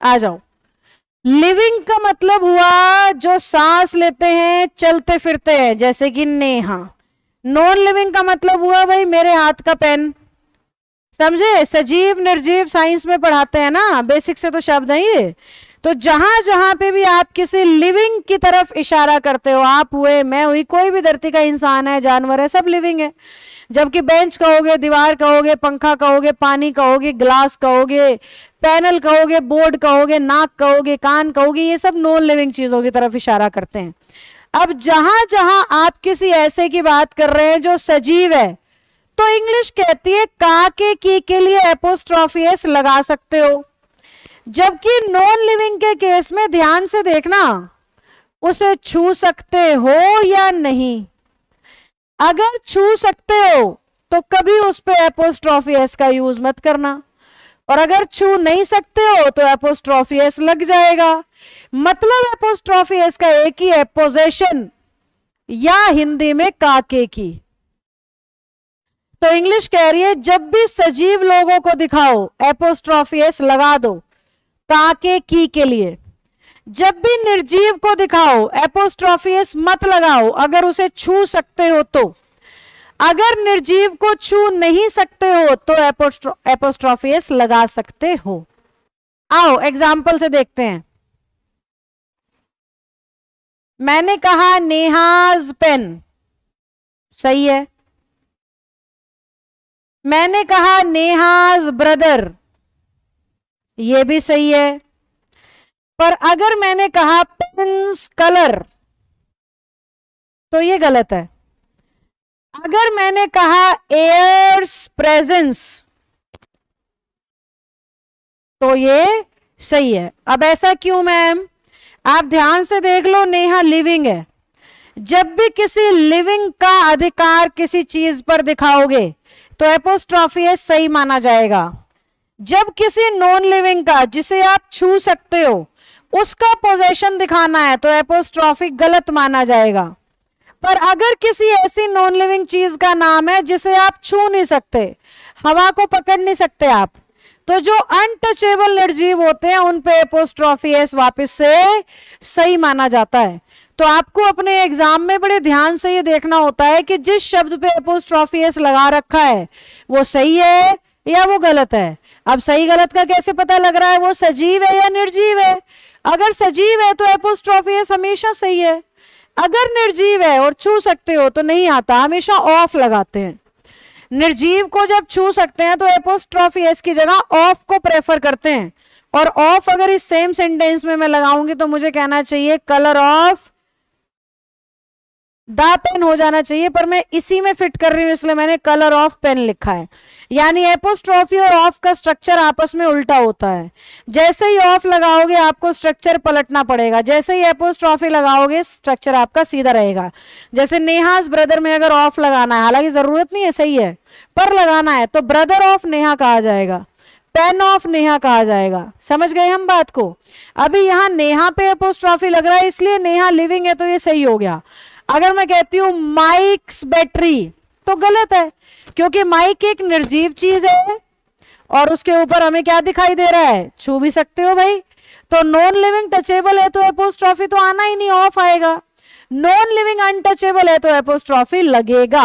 आ जाओ। लिविंग का मतलब हुआ जो सांस लेते हैं, चलते फिरते हैं, जैसे कि नेहा। नॉन लिविंग का मतलब हुआ भाई मेरे हाथ का पेन। समझे? सजीव निर्जीव साइंस में पढ़ाते हैं ना, बेसिक से तो शब्द है ये। तो जहां जहां पे भी आप किसी लिविंग की तरफ इशारा करते हो, आप हुए, मैं हुई, कोई भी धरती का इंसान है, जानवर है, सब लिविंग है। जबकि बेंच कहोगे, दीवार कहोगे, पंखा कहोगे, पानी कहोगे, ग्लास कहोगे, पैनल कहोगे, बोर्ड कहोगे, नाक कहोगे, कान कहोगे, ये सब नॉन लिविंग चीजों की तरफ इशारा करते हैं। अब जहां जहां आप किसी ऐसे की बात कर रहे हैं जो सजीव है, तो इंग्लिश कहती है का के लिए एपोस्ट्रोफी एस लगा सकते हो। जबकि नॉन लिविंग के केस में ध्यान से देखना, उसे छू सकते हो या नहीं। अगर छू सकते हो तो कभी उस पे एपोस्ट्रोफी एस का यूज मत करना, और अगर छू नहीं सकते हो तो एपोस्ट्रोफी एस लग जाएगा। मतलब एपोस्ट्रोफी एस का एक ही है, पोजेशन, या हिंदी में काके की। तो इंग्लिश कह रही है जब भी सजीव लोगों को दिखाओ एपोस्ट्रोफी एस लगा दो काके की के लिए। जब भी निर्जीव को दिखाओ एपोस्ट्रोफी एस मत लगाओ अगर उसे छू सकते हो तो। अगर निर्जीव को छू नहीं सकते हो तो एपोस्ट्रोफी एस लगा सकते हो। आओ एग्जाम्पल से देखते हैं। मैंने कहा नेहाज पेन, सही है। मैंने कहा नेहाज ब्रदर, ये भी सही है। पर अगर मैंने कहा पेन्स कलर तो ये गलत है। अगर मैंने कहा एयर्स प्रेजेंस तो ये सही है। अब ऐसा क्यों मैम? आप ध्यान से देख लो, नेहा लिविंग है। जब भी किसी लिविंग का अधिकार किसी चीज पर दिखाओगे तो एपोस्ट्रोफी एस सही माना जाएगा। जब किसी नॉन लिविंग का, जिसे आप छू सकते हो, उसका पोजेशन दिखाना है तो एपोस्ट्रोफी गलत माना जाएगा। पर अगर किसी ऐसी नॉन लिविंग चीज का नाम है जिसे आप छू नहीं सकते, हवा को पकड़ नहीं सकते आप, तो जो अनटचेबल निर्जीव होते हैं उन पे एपोस्ट्रोफी एस वापस से सही माना जाता है। तो आपको अपने एग्जाम में बड़े ध्यान से ये देखना होता है कि जिस शब्द पे एपोस्ट्रोफी एस लगा रखा है वो सही है या वो गलत है। अब सही गलत का कैसे पता लग रहा है? वो सजीव है या निर्जीव है। अगर सजीव है तो एपोस्ट्रोफी एस हमेशा सही है। अगर निर्जीव है और छू सकते हो तो नहीं आता, हमेशा ऑफ लगाते हैं। निर्जीव को जब छू सकते हैं तो एपोस्ट्रोफी एस की जगह ऑफ को प्रेफर करते हैं। और ऑफ अगर इस सेम सेंटेंस में मैं लगाऊंगी तो मुझे कहना चाहिए कलर ऑफ द पेन हो जाना चाहिए, पर मैं इसी में फिट कर रही हूं इसलिए मैंने कलर ऑफ पेन लिखा है। यानी एपोस्ट्रोफी और ऑफ का स्ट्रक्चर आपस में उल्टा होता है। जैसे ही ऑफ लगाओगे आपको स्ट्रक्चर पलटना पड़ेगा, जैसे ही एपोस्ट्रोफी लगाओगे स्ट्रक्चर आपका सीधा रहेगा। जैसे नेहाज ब्रदर में अगर ऑफ लगाना है, हालांकि जरूरत नहीं है, सही है, पर लगाना है तो ब्रदर ऑफ नेहा कहा जाएगा, पेन ऑफ नेहा कहा जाएगा। समझ गए हम बात को? अभी यहां नेहा पे एपोस्ट्रोफी लग रहा है इसलिए नेहा लिविंग है तो ये सही हो गया। अगर मैं कहती हूं माइक्स बैटरी तो गलत है, क्योंकि माइक एक निर्जीव चीज है और उसके ऊपर हमें क्या दिखाई दे रहा है? छू भी सकते हो भाई। तो नॉन लिविंग टचेबल है तो एपोस्ट्रोफी तो आना ही नहीं, ऑफ आएगा। नॉन लिविंग अनटचेबल है तो एपोस्ट्रोफी लगेगा।